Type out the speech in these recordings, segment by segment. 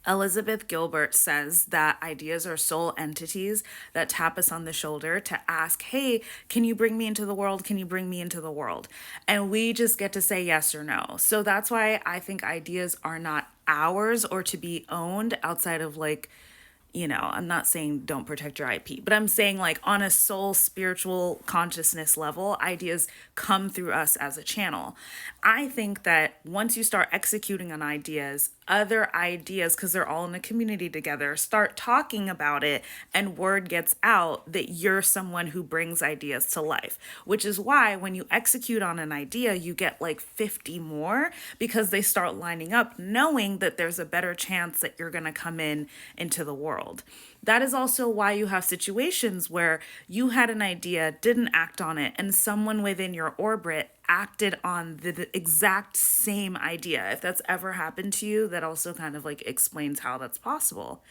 Elizabeth Gilbert says that ideas are soul entities that tap us on the shoulder to ask, hey, can you bring me into the world? Can you bring me into the world? And we just get to say yes or no. So that's why I think ideas are not ours or to be owned outside of like, I'm not saying don't protect your IP, but I'm saying like on a soul spiritual consciousness level, ideas come through us as a channel. I think that once you start executing on ideas, other ideas, because they're all in a community together, start talking about it and word gets out that you're someone who brings ideas to life, which is why when you execute on an idea, you get like 50 more because they start lining up knowing that there's a better chance that you're going to come into the world. That is also why you have situations where you had an idea, didn't act on it, and someone within your orbit acted on the exact same idea. If that's ever happened to you, that also kind of like explains how that's possible.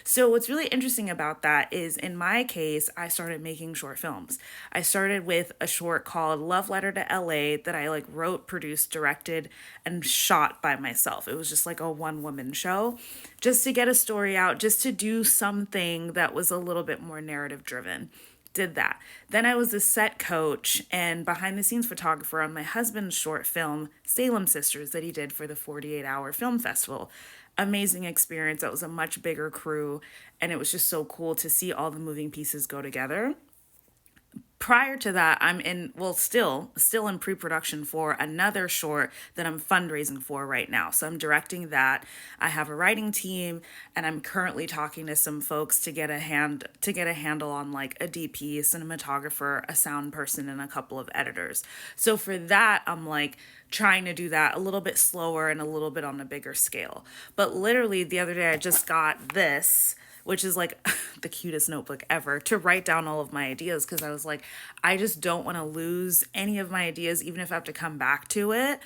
So what's really interesting about that is in my case, I started making short films. I started with a short called Love Letter to LA that I like wrote, produced, directed, and shot by myself. It was just like a one woman show just to get a story out, just to do something that was a little bit more narrative driven. Did that. Then I was a set coach and behind the scenes photographer on my husband's short film, Salem Sisters, that he did for the 48-hour film festival. Amazing experience. That was a much bigger crew, and it was just so cool to see all the moving pieces go together. Prior to that, I'm in, well, still in pre-production for another short that I'm fundraising for right now. So I'm directing that. I have a writing team and I'm currently talking to some folks to get a handle on like a DP, a cinematographer, a sound person, and a couple of editors. So for that, I'm like trying to do that a little bit slower and a little bit on a bigger scale. But literally the other day I just got this, which is like the cutest notebook ever, to write down all of my ideas because I was like, I just don't want to lose any of my ideas, even if I have to come back to it,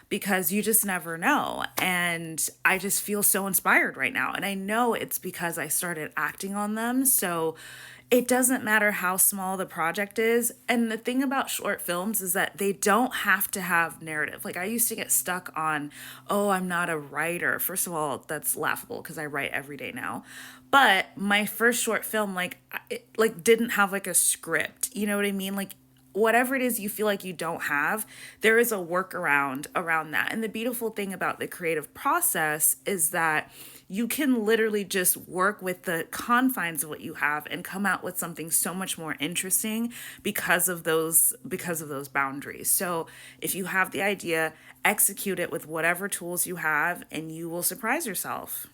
because you just never know. And I just feel so inspired right now. And I know it's because I started acting on them. So it doesn't matter how small the project is. And the thing about short films is that they don't have to have narrative. Like I used to get stuck on, oh, I'm not a writer. First of all, that's laughable because I write every day now. But my first short film, like, it, like didn't have like a script. You know what I mean? Like whatever it is you feel like you don't have, there is a workaround around that. And the beautiful thing about the creative process is that you can literally just work with the confines of what you have and come out with something so much more interesting because of those boundaries. So if you have the idea, execute it with whatever tools you have and you will surprise yourself.